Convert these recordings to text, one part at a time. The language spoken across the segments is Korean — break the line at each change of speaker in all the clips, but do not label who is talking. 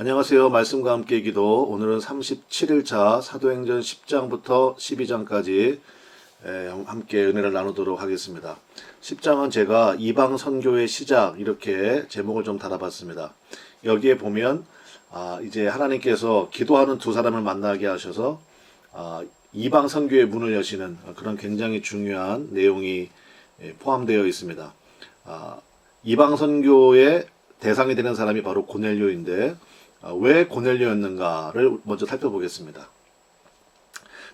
안녕하세요. 말씀과 함께 기도. 오늘은 37일차 사도행전 10장부터 12장까지 함께 은혜를 나누도록 하겠습니다. 10장은 제가 이방 선교의 시작 이렇게 제목을 좀 달아봤습니다. 여기에 보면 이제 하나님께서 기도하는 두 사람을 만나게 하셔서 이방 선교의 문을 여시는 그런 굉장히 중요한 내용이 포함되어 있습니다. 이방 선교의 대상이 되는 사람이 바로 고넬료인데 왜 고넬료였는가를 먼저 살펴보겠습니다.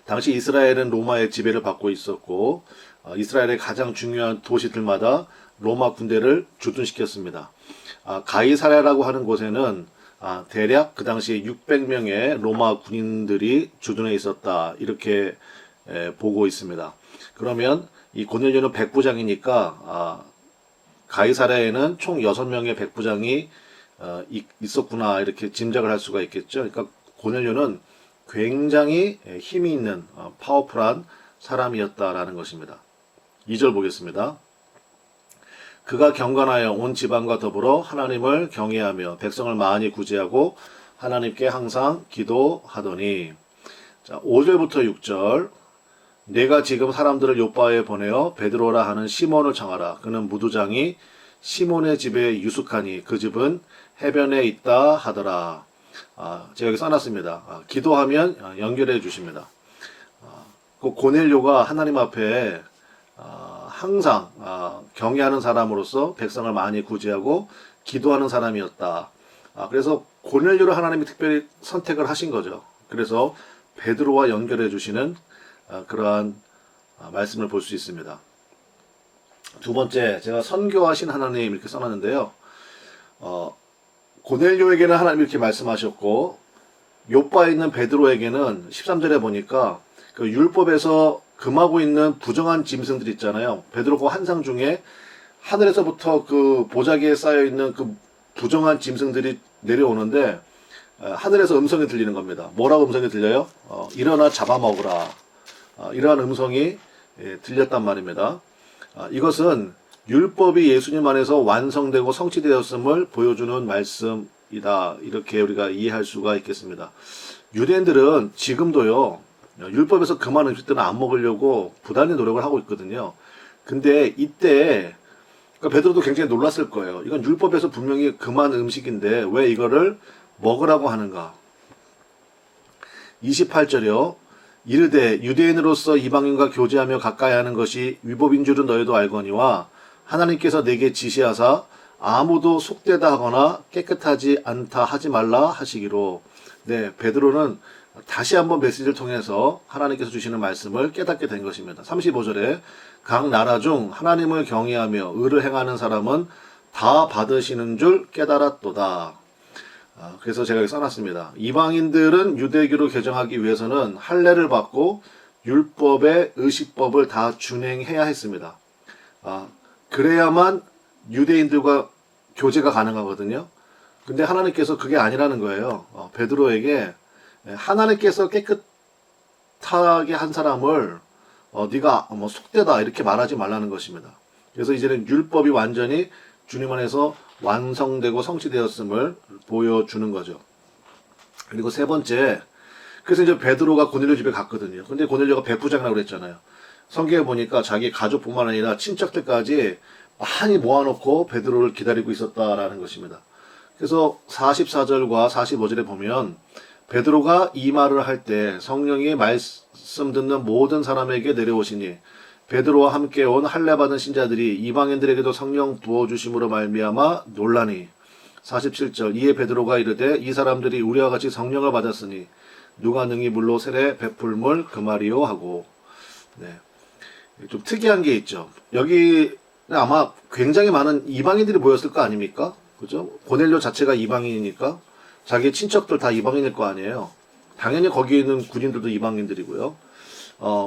당시 이스라엘은 로마의 지배를 받고 있었고 이스라엘의 가장 중요한 도시들마다 로마 군대를 주둔시켰습니다. 가이사랴라고 하는 곳에는 대략 그 당시에 600명의 로마 군인들이 주둔해 있었다 이렇게 보고 있습니다. 그러면 이 고넬료는 백부장이니까 가이사랴에는 총 6명의 백부장이 있었구나 이렇게 짐작을 할 수가 있겠죠. 그러니까 고넬료는 굉장히 힘이 있는 파워풀한 사람이었다라는 것입니다. 2절 보겠습니다. 그가 경건하여 온 지방과 더불어 하나님을 경외하며 백성을 많이 구제하고 하나님께 항상 기도하더니. 자, 5절부터 6절. 내가 지금 사람들을 요바에 보내어 베드로라 하는 시몬을 청하라. 그는 무두장이 시몬의 집에 유숙하니 그 집은 해변에 있다 하더라. 제가 여기 써놨습니다. 기도하면 연결해 주십니다. 그 고넬료가 하나님 앞에 항상 경외하는 사람으로서 백성을 많이 구제하고 기도하는 사람이었다. 그래서 고넬료를 하나님이 특별히 선택을 하신 거죠. 그래서 베드로와 연결해 주시는 그러한 말씀을 볼 수 있습니다. 두 번째, 제가 선교하신 하나님 이렇게 써놨는데요. 고넬료에게는 하나님 이렇게 말씀하셨고 욥바에 있는 베드로에게는 13절에 보니까 그 율법에서 금하고 있는 부정한 짐승들 있잖아요. 베드로가 환상 중에 하늘에서부터 그 보자기에 쌓여 있는 그 부정한 짐승들이 내려오는데 하늘에서 음성이 들리는 겁니다. 뭐라고 음성이 들려요? 일어나 잡아먹으라. 이러한 음성이 들렸단 말입니다. 이것은 율법이 예수님 안에서 완성되고 성취되었음을 보여주는 말씀이다. 이렇게 우리가 이해할 수가 있겠습니다. 유대인들은 지금도요, 율법에서 금한 음식들은 안 먹으려고 부단히 노력을 하고 있거든요. 근데 이때, 그러니까 베드로도 굉장히 놀랐을 거예요. 이건 율법에서 분명히 금한 음식인데 왜 이거를 먹으라고 하는가? 28절이요. 이르되 유대인으로서 이방인과 교제하며 가까이 하는 것이 위법인 줄은 너희도 알거니와 하나님께서 내게 지시하사 아무도 속되다 하거나 깨끗하지 않다 하지 말라 하시기로. 네, 베드로는 다시 한번 메시지를 통해서 하나님께서 주시는 말씀을 깨닫게 된 것입니다. 35절에 각 나라 중 하나님을 경외하며 의를 행하는 사람은 다 받으시는 줄 깨달았도다. 그래서 제가 여기 써놨습니다. 이방인들은 유대교로 개정하기 위해서는 할례를 받고 율법의 의식법을 다 준행해야 했습니다. 그래야만 유대인들과 교제가 가능하거든요. 근데 하나님께서 그게 아니라는 거예요. 베드로에게 하나님께서 깨끗하게 한 사람을 네가 뭐 속되다 이렇게 말하지 말라는 것입니다. 그래서 이제는 율법이 완전히 주님 안에서 완성되고 성취되었음을 보여주는 거죠. 그리고 세 번째, 그래서 이제 베드로가 고넬료 집에 갔거든요. 근데 고넬료가 백부장이라고 그랬잖아요. 성경에 보니까 자기 가족뿐만 아니라 친척들까지 많이 모아놓고 베드로를 기다리고 있었다라는 것입니다. 그래서 44절과 45절에 보면 베드로가 이 말을 할 때 성령이 말씀 듣는 모든 사람에게 내려오시니 베드로와 함께 온 할례 받은 신자들이 이방인들에게도 성령 부어주심으로 말미암아 놀라니. 47절 이에 베드로가 이르되 이 사람들이 우리와 같이 성령을 받았으니 누가 능히 물로 세례 베풀물 그 말이요 하고. 네, 좀 특이한 게 있죠. 여기 아마 굉장히 많은 이방인들이 모였을 거 아닙니까? 그죠? 고넬료 자체가 이방인이니까 자기 친척들 다 이방인일 거 아니에요. 당연히 거기에 있는 군인들도 이방인들이고요.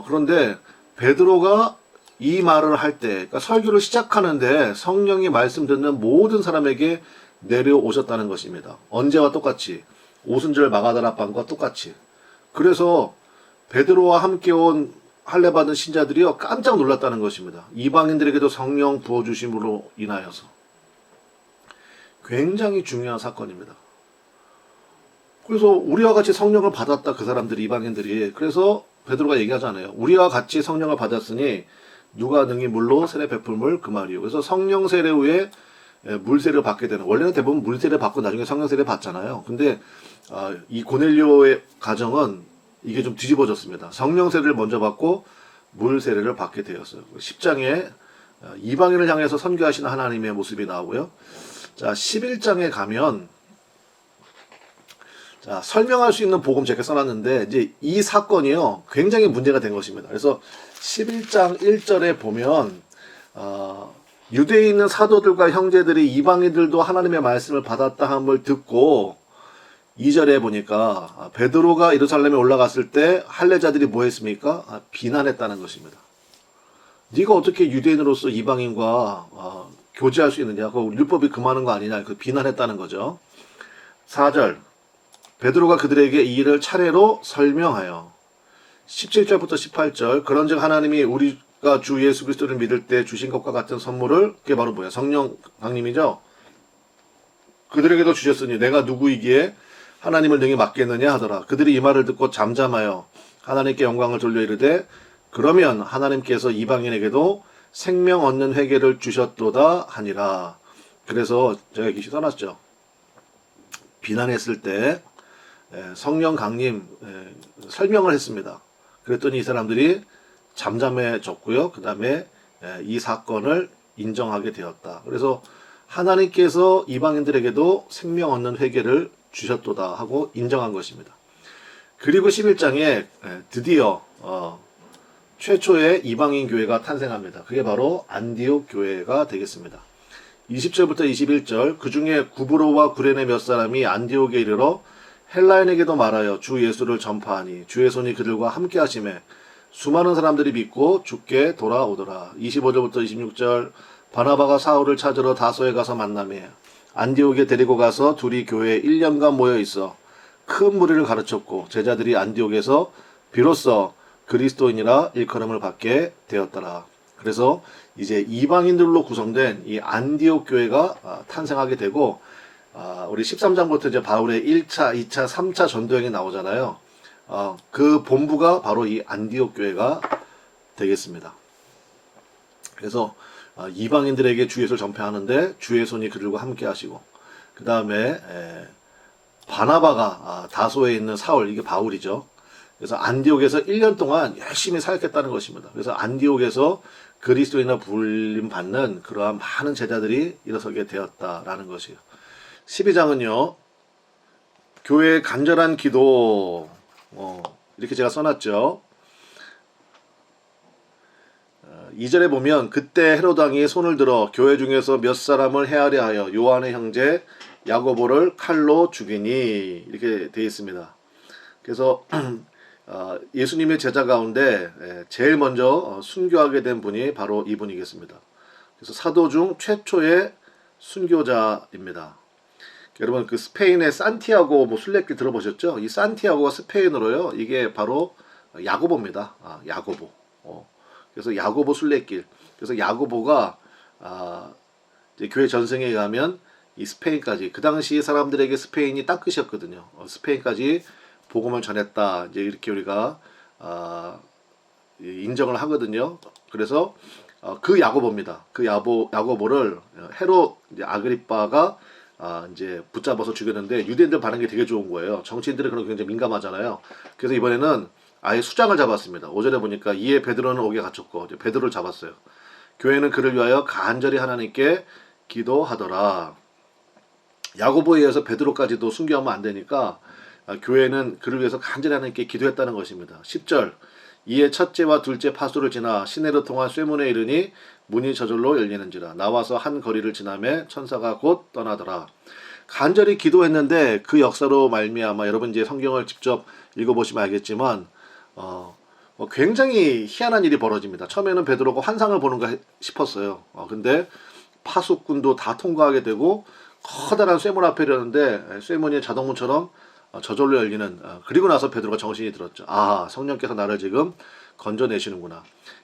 그런데 베드로가 이 말을 할 때, 그러니까 설교를 시작하는데 성령이 말씀 듣는 모든 사람에게 내려오셨다는 것입니다. 언제와 똑같이 오순절 마가다락방과 똑같이. 그래서 베드로와 함께 온 할례 받은 신자들이요 깜짝 놀랐다는 것입니다. 이방인들에게도 성령 부어주심으로 인하여서. 굉장히 중요한 사건입니다. 그래서 우리와 같이 성령을 받았다 그 사람들이 이방인들이. 그래서 베드로가 얘기하잖아요. 우리와 같이 성령을 받았으니 누가 능히 물로 세례 베풀물 그 말이요. 그래서 성령 세례 후에 물 세례를 받게 되는, 원래는 대부분 물 세례 받고 나중에 성령 세례 받잖아요. 근데 이 고넬료의 가정은 이게 좀 뒤집어졌습니다. 성령 세례를 먼저 받고 물 세례를 받게 되었어요. 10장에 이방인을 향해서 선교하시는 하나님의 모습이 나오고요. 자, 11장에 가면 자, 설명할 수 있는 복음 제가 써놨는데, 이제 이 사건이요, 굉장히 문제가 된 것입니다. 그래서 11장 1절에 보면, 유대에 있는 사도들과 형제들이 이방인들도 하나님의 말씀을 받았다 함을 듣고, 2절에 보니까, 베드로가 예루살렘에 올라갔을 때, 할례자들이 뭐 했습니까? 비난했다는 것입니다. 네가 어떻게 유대인으로서 이방인과 교제할 수 있느냐? 그 율법이 금하는 거 아니냐? 그 비난했다는 거죠. 4절. 베드로가 그들에게 이 일을 차례로 설명하여 17절부터 18절 그런즉 하나님이 우리가 주 예수 그리스도를 믿을 때 주신 것과 같은 선물을, 그게 바로 뭐야? 성령 강림이죠. 그들에게도 주셨으니 내가 누구이기에 하나님을 능히 맡겠느냐 하더라. 그들이 이 말을 듣고 잠잠하여 하나님께 영광을 돌려 이르되 그러면 하나님께서 이방인에게도 생명 얻는 회개를 주셨도다 하니라. 그래서 제가 이렇게 써놨죠. 비난했을 때 성령 강림 설명을 했습니다. 그랬더니 이 사람들이 잠잠해졌고요. 그 다음에 이 사건을 인정하게 되었다. 그래서 하나님께서 이방인들에게도 생명 얻는 회개를 주셨도다 하고 인정한 것입니다. 그리고 11장에 드디어 최초의 이방인 교회가 탄생합니다. 그게 바로 안디옥 교회가 되겠습니다. 20절부터 21절 그 중에 구브로와 구레네 몇 사람이 안디옥에 이르러 헬라인에게도 말하여 주 예수를 전파하니 주의 손이 그들과 함께 하심에 수많은 사람들이 믿고 주께 돌아오더라. 25절부터 26절 바나바가 사울을 찾으러 다소에 가서 만나매 안디옥에 데리고 가서 둘이 교회에 1년간 모여 있어 큰 무리를 가르쳤고 제자들이 안디옥에서 비로소 그리스도인이라 일컬음을 받게 되었더라. 그래서 이제 이방인들로 구성된 이 안디옥 교회가 탄생하게 되고, 우리 13장부터 이제 바울의 1차, 2차, 3차 전도행이 나오잖아요. 그 본부가 바로 이 안디옥 교회가 되겠습니다. 그래서 이방인들에게 주 예수를 전파하는데 주의 손이 그들과 함께 하시고, 그 다음에 바나바가 다소에 있는 사울, 이게 바울이죠. 그래서 안디옥에서 1년 동안 열심히 사역했다는 것입니다. 그래서 안디옥에서 그리스도인으로 불림 받는 그러한 많은 제자들이 일어서게 되었다라는 것이에요. 12장은요, 교회의 간절한 기도, 이렇게 제가 써놨죠. 2절에 보면 그때 헤롯 왕이 손을 들어 교회 중에서 몇 사람을 헤아려 하여 요한의 형제 야고보를 칼로 죽이니, 이렇게 되어 있습니다. 그래서 예수님의 제자 가운데 제일 먼저 순교하게 된 분이 바로 이분이겠습니다. 그래서 사도 중 최초의 순교자입니다. 여러분 그 스페인의 산티아고 뭐 순례길 들어보셨죠? 이 산티아고가 스페인어로요, 이게 바로 야고보입니다. 야고보. 그래서 야고보 순례길. 그래서 야고보가 이제 교회 전승에 의하면 이 스페인까지, 그 당시 사람들에게 스페인이 땅끝이었거든요. 스페인까지 복음을 전했다, 이제 이렇게 우리가 인정을 하거든요. 그래서 그 야고보입니다. 그 야고보를 헤롯 이제 아그리빠가 이제 붙잡아서 죽였는데 유대인들 반응이 되게 좋은 거예요. 정치인들은 그런 거 굉장히 민감하잖아요. 그래서 이번에는 아예 수장을 잡았습니다. 5절에 보니까 이에 베드로는 옥에 갇혔고 베드로를 잡았어요. 교회는 그를 위하여 간절히 하나님께 기도하더라. 야고보에 의해서 베드로까지도 순교하면 안 되니까 교회는 그를 위해서 간절히 하나님께 기도했다는 것입니다. 10절 이에 첫째와 둘째 파수를 지나 시내로 통한 쇠문에 이르니 문이 저절로 열리는지라. 나와서 한 거리를 지나매 천사가 곧 떠나더라. 간절히 기도했는데 그 역사로 말미암아, 여러분 이제 성경을 직접 읽어보시면 알겠지만 굉장히 희한한 일이 벌어집니다. 처음에는 베드로가 환상을 보는가 싶었어요. 근데 파수꾼도 다 통과하게 되고 커다란 쇠문 앞에 이르는데 쇠문이 자동문처럼 저절로 열리는, 그리고 나서 베드로가 정신이 들었죠. 성령께서 나를 지금 건져내시는구나.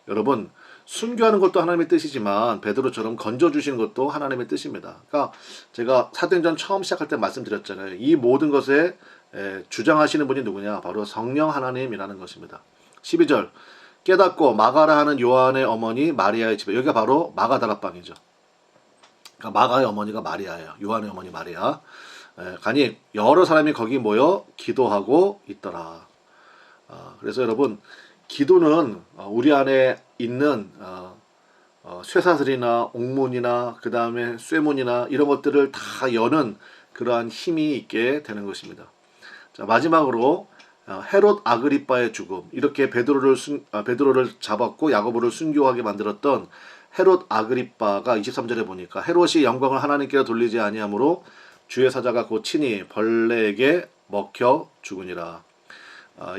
여러분 순교하는 것도 하나님의 뜻이지만 베드로처럼 건져주시는 것도 하나님의 뜻입니다. 그러니까 제가 사도행전 처음 시작할 때 말씀드렸잖아요. 이 모든 것에 주장하시는 분이 누구냐? 바로 성령 하나님이라는 것입니다. 12절 깨닫고 마가라 하는 요한의 어머니 마리아의 집에, 여기가 바로 마가다락방이죠. 그러니까 마가의 어머니가 마리아예요. 요한의 어머니 마리아. 가니 여러 사람이 거기 모여 기도하고 있더라. 그래서 여러분, 기도는 우리 안에 있는 쇠사슬이나 옥문이나 그 다음에 쇠문이나 이런 것들을 다 여는 그러한 힘이 있게 되는 것입니다. 자, 마지막으로 헤롯 아그리빠의 죽음, 이렇게 베드로를 잡았고 야고보를 순교하게 만들었던 헤롯 아그리빠가 23절에 보니까 헤롯이 영광을 하나님께 돌리지 아니하므로 주의 사자가 곧 친히 벌레에게 먹혀 죽으니라.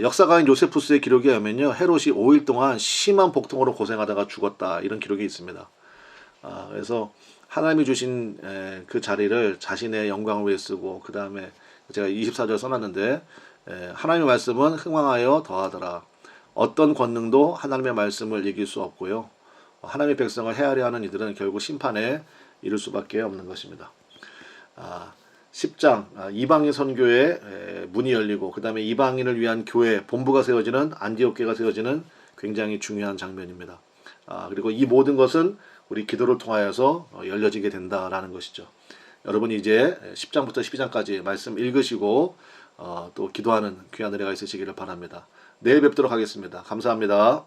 역사가인 요세푸스의 기록에 의하면요, 헤롯이 5일 동안 심한 복통으로 고생하다가 죽었다, 이런 기록이 있습니다. 그래서 하나님이 주신 그 자리를 자신의 영광을 위해 쓰고, 그 다음에 제가 24절 써놨는데, 하나님의 말씀은 흥왕하여 더하더라. 어떤 권능도 하나님의 말씀을 이길 수 없고요, 하나님의 백성을 헤아려 하는 이들은 결국 심판에 이를 수밖에 없는 것입니다. 10장 이방인 선교의 문이 열리고, 그 다음에 이방인을 위한 교회 본부가 세워지는, 안디옥교가 세워지는 굉장히 중요한 장면입니다. 그리고 이 모든 것은 우리 기도를 통하여서 열려지게 된다라는 것이죠. 여러분이 이제 10장부터 12장까지 말씀 읽으시고 또 기도하는 귀한 은혜가 있으시기를 바랍니다. 내일 뵙도록 하겠습니다. 감사합니다.